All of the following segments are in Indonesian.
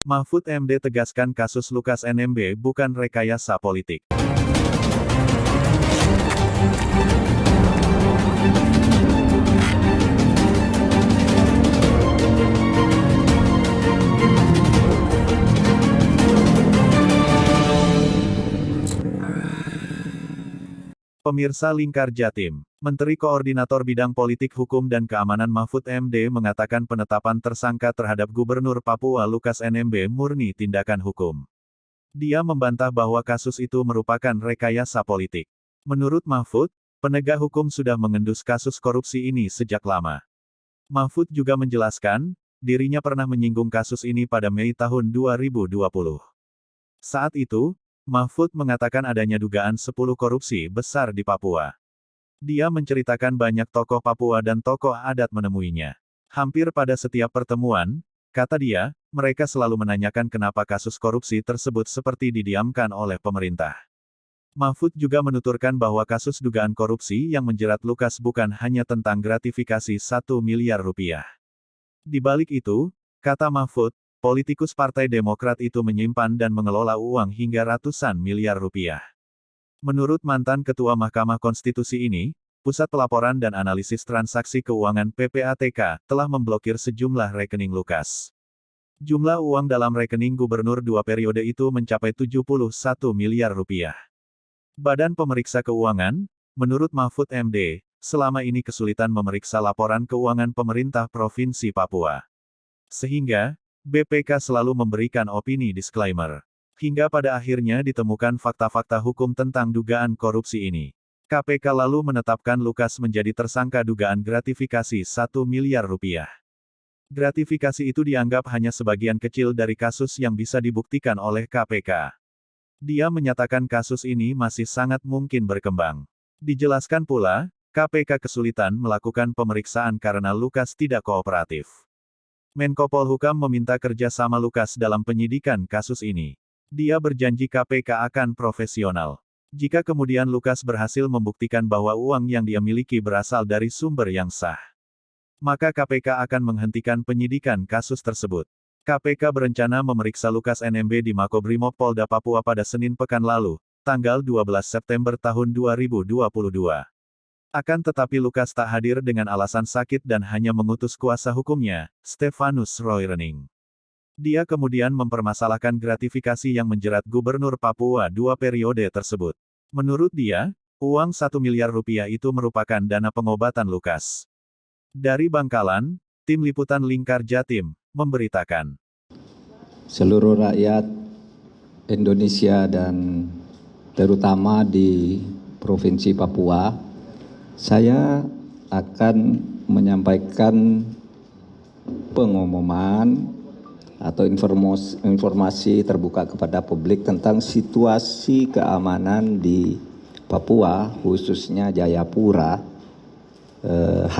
Mahfud MD tegaskan kasus Lukas NMB bukan rekayasa politik. Pemirsa Lingkar Jatim, Menteri Koordinator Bidang Politik Hukum dan Keamanan Mahfud MD mengatakan penetapan tersangka terhadap Gubernur Papua Lukas NMB murni tindakan hukum. Dia membantah bahwa kasus itu merupakan rekayasa politik. Menurut Mahfud, penegak hukum sudah mengendus kasus korupsi ini sejak lama. Mahfud juga menjelaskan, dirinya pernah menyinggung kasus ini pada Mei tahun 2020. Saat itu, Mahfud mengatakan adanya dugaan 10 korupsi besar di Papua. Dia menceritakan banyak tokoh Papua dan tokoh adat menemuinya. Hampir pada setiap pertemuan, kata dia, mereka selalu menanyakan kenapa kasus korupsi tersebut seperti didiamkan oleh pemerintah. Mahfud juga menuturkan bahwa kasus dugaan korupsi yang menjerat Lukas bukan hanya tentang gratifikasi 1 miliar rupiah. Di balik itu, kata Mahfud, politikus Partai Demokrat itu menyimpan dan mengelola uang hingga ratusan miliar rupiah. Menurut mantan Ketua Mahkamah Konstitusi ini, Pusat Pelaporan dan Analisis Transaksi Keuangan PPATK telah memblokir sejumlah rekening Lukas. Jumlah uang dalam rekening gubernur 2 periode itu mencapai 71 miliar rupiah. Badan Pemeriksa Keuangan, menurut Mahfud MD, selama ini kesulitan memeriksa laporan keuangan pemerintah Provinsi Papua. Sehingga, BPK selalu memberikan opini disclaimer. Hingga pada akhirnya ditemukan fakta-fakta hukum tentang dugaan korupsi ini. KPK lalu menetapkan Lukas menjadi tersangka dugaan gratifikasi 1 miliar rupiah. Gratifikasi itu dianggap hanya sebagian kecil dari kasus yang bisa dibuktikan oleh KPK. Dia menyatakan kasus ini masih sangat mungkin berkembang. Dijelaskan pula, KPK kesulitan melakukan pemeriksaan karena Lukas tidak kooperatif. Menko Polhukam meminta kerja sama Lukas dalam penyidikan kasus ini. Dia berjanji KPK akan profesional. Jika kemudian Lukas berhasil membuktikan bahwa uang yang dia miliki berasal dari sumber yang sah, maka KPK akan menghentikan penyidikan kasus tersebut. KPK berencana memeriksa Lukas NMB di Makobrimob Polda Papua pada Senin pekan lalu, tanggal 12 September tahun 2022. Akan tetapi Lukas tak hadir dengan alasan sakit dan hanya mengutus kuasa hukumnya, Stefanus Roy Rening. Dia kemudian mempermasalahkan gratifikasi yang menjerat Gubernur Papua 2 periode tersebut. Menurut dia, uang 1 miliar rupiah itu merupakan dana pengobatan Lukas. Dari Bangkalan, Tim Liputan Lingkar Jatim, memberitakan. Seluruh rakyat Indonesia dan terutama di Provinsi Papua, saya akan menyampaikan pengumuman atau informasi terbuka kepada publik tentang situasi keamanan di Papua, khususnya Jayapura,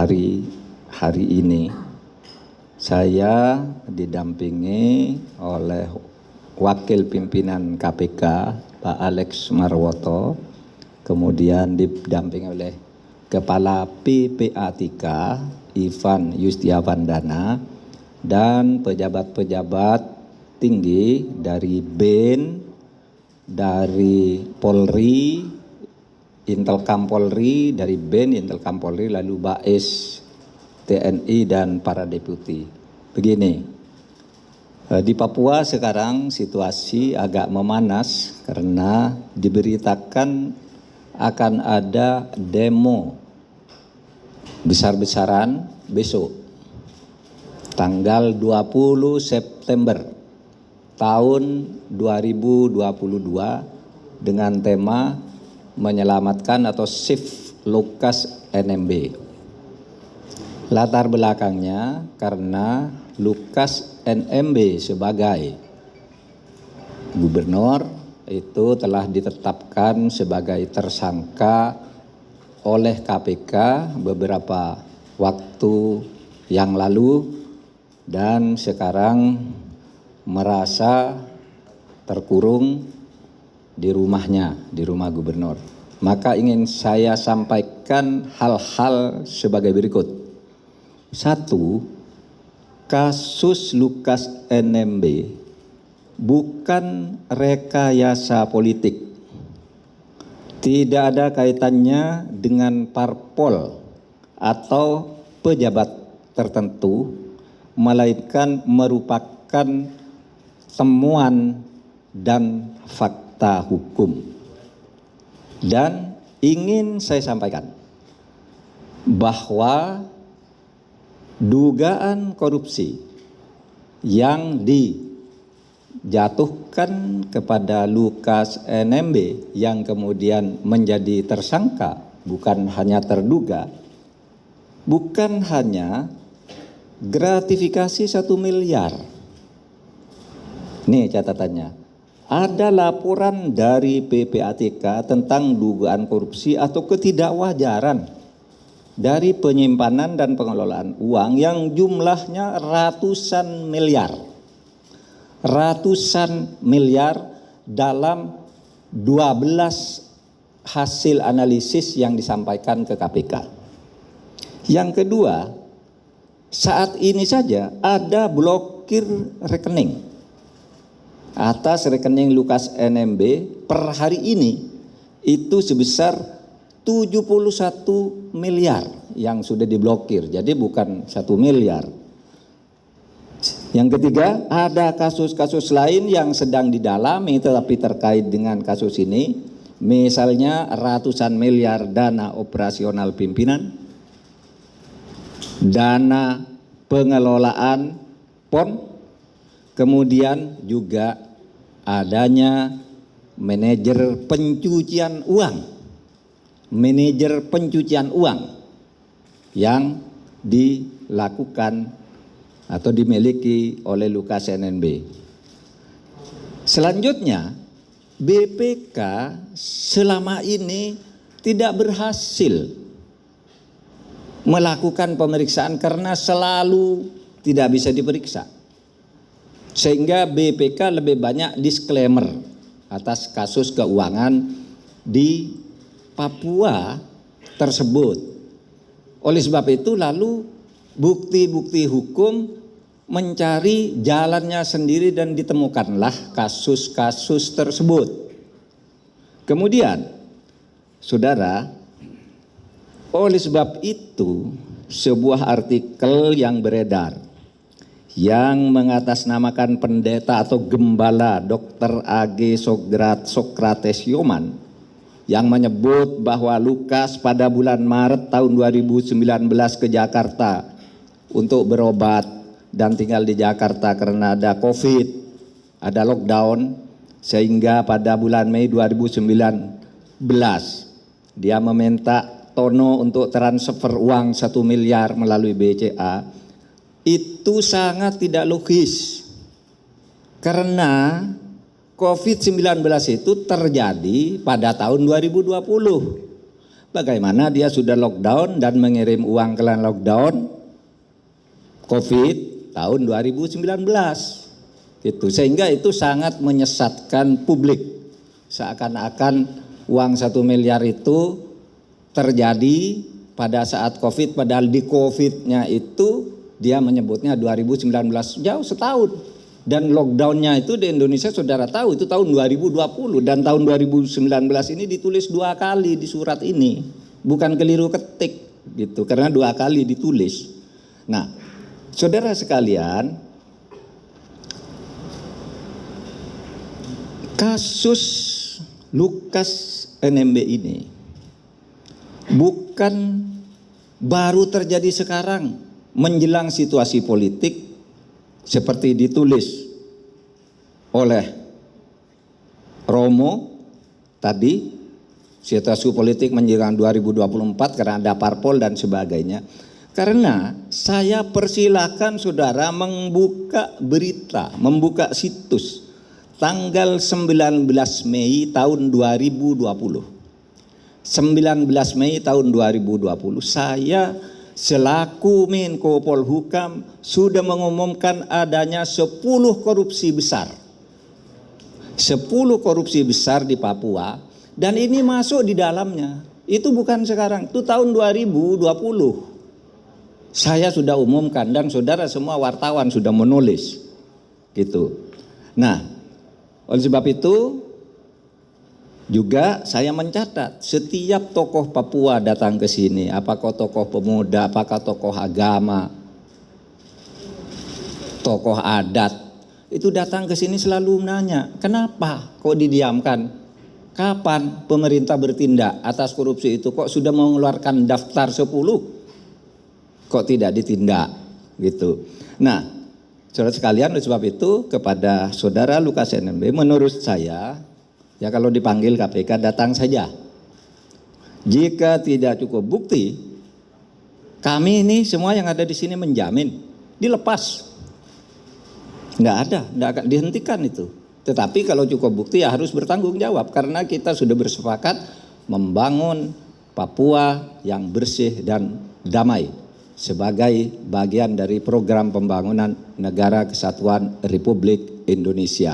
hari ini. Saya didampingi oleh Wakil Pimpinan KPK, Pak Alex Marwoto, kemudian didampingi oleh Kepala PPATK, Ivan Yustiavandana, dan pejabat-pejabat tinggi dari BEN, dari Polri, Intelkam Polri, dari BEN, Intelkam Polri, lalu BAES, TNI, dan para deputi. Begini, di Papua sekarang situasi agak memanas karena diberitakan akan ada demo besar-besaran besok, tanggal 20 September tahun 2022 dengan tema menyelamatkan atau Save Lukas NMB. Latar belakangnya karena Lukas NMB sebagai gubernur itu telah ditetapkan sebagai tersangka oleh KPK beberapa waktu yang lalu dan sekarang merasa terkurung di rumahnya, di rumah gubernur. Maka ingin saya sampaikan hal-hal sebagai berikut. 1. Kasus Lukas NMB bukan rekayasa politik. Tidak ada kaitannya dengan parpol atau pejabat tertentu, melainkan merupakan temuan dan fakta hukum. Dan ingin saya sampaikan bahwa dugaan korupsi yang dijatuhkan kepada Lukas NMB yang kemudian menjadi tersangka, bukan hanya terduga, bukan hanya gratifikasi 1 miliar. Nih catatannya, ada laporan dari PPATK tentang dugaan korupsi atau ketidakwajaran dari penyimpanan dan pengelolaan uang yang jumlahnya ratusan miliar dalam 12 hasil analisis yang disampaikan ke KPK. Yang kedua, saat ini saja ada blokir rekening atas rekening Lukas NMB per hari ini itu sebesar 71 miliar yang sudah diblokir. Jadi bukan 1 miliar. Yang ketiga, ada kasus-kasus lain yang sedang didalami tetapi terkait dengan kasus ini. Misalnya ratusan miliar dana operasional pimpinan, dana pengelolaan PON, kemudian juga adanya manajer pencucian uang yang dilakukan atau dimiliki oleh Lukas NMB. Selanjutnya, BPK selama ini tidak berhasil melakukan pemeriksaan karena selalu tidak bisa diperiksa. Sehingga BPK lebih banyak disclaimer atas kasus keuangan di Papua tersebut. Oleh sebab itu lalu bukti-bukti hukum mencari jalannya sendiri dan ditemukanlah kasus-kasus tersebut. Kemudian, saudara, oleh sebab itu sebuah artikel yang beredar yang mengatasnamakan pendeta atau gembala Dr. A.G. Sokrates Yoman yang menyebut bahwa Lukas pada bulan Maret tahun 2019 ke Jakarta untuk berobat dan tinggal di Jakarta karena ada COVID, ada lockdown, sehingga pada bulan Mei 2019 dia meminta Tono untuk transfer uang 1 miliar melalui BCA. Itu sangat tidak logis karena COVID-19 itu terjadi pada tahun 2020. Bagaimana dia sudah lockdown dan mengirim uang ke lockdown COVID tahun 2019 gitu. Sehingga itu sangat menyesatkan publik, seakan-akan uang 1 miliar itu terjadi pada saat COVID, padahal di COVID-nya itu dia menyebutnya 2019, jauh setahun. Dan lockdownnya itu di Indonesia saudara tahu itu tahun 2020 dan tahun 2019 ini ditulis 2 kali di surat ini. Bukan keliru ketik gitu, karena 2 kali ditulis. Nah, saudara sekalian, kasus Lukas NMB ini bukan baru terjadi sekarang menjelang situasi politik seperti ditulis oleh Romo tadi, situasi politik menjelang 2024 karena ada parpol dan sebagainya. Karena saya persilahkan saudara membuka berita, membuka situs tanggal 19 Mei tahun 2020. 19 Mei tahun 2020 saya selaku Menko Polhukam sudah mengumumkan adanya 10 korupsi besar. 10 korupsi besar di Papua dan ini masuk di dalamnya. Itu bukan sekarang, itu tahun 2020. Saya sudah umumkan dan saudara semua wartawan sudah menulis. Gitu. Nah, Oleh sebab itu, juga saya mencatat setiap tokoh Papua datang ke sini, apakah tokoh pemuda, apakah tokoh agama, tokoh adat, itu datang ke sini selalu menanya, kenapa kok didiamkan? Kapan pemerintah bertindak atas korupsi itu? Kok sudah mengeluarkan daftar 10? Kok tidak ditindak? Gitu. Nah, saudara sekalian, oleh sebab itu kepada saudara Lukas NMB, menurut saya, ya kalau dipanggil KPK datang saja. Jika tidak cukup bukti, kami ini semua yang ada di sini menjamin dilepas. Nggak akan dihentikan itu. Tetapi kalau cukup bukti ya harus bertanggung jawab karena kita sudah bersepakat membangun Papua yang bersih dan damai sebagai bagian dari program pembangunan Negara Kesatuan Republik Indonesia.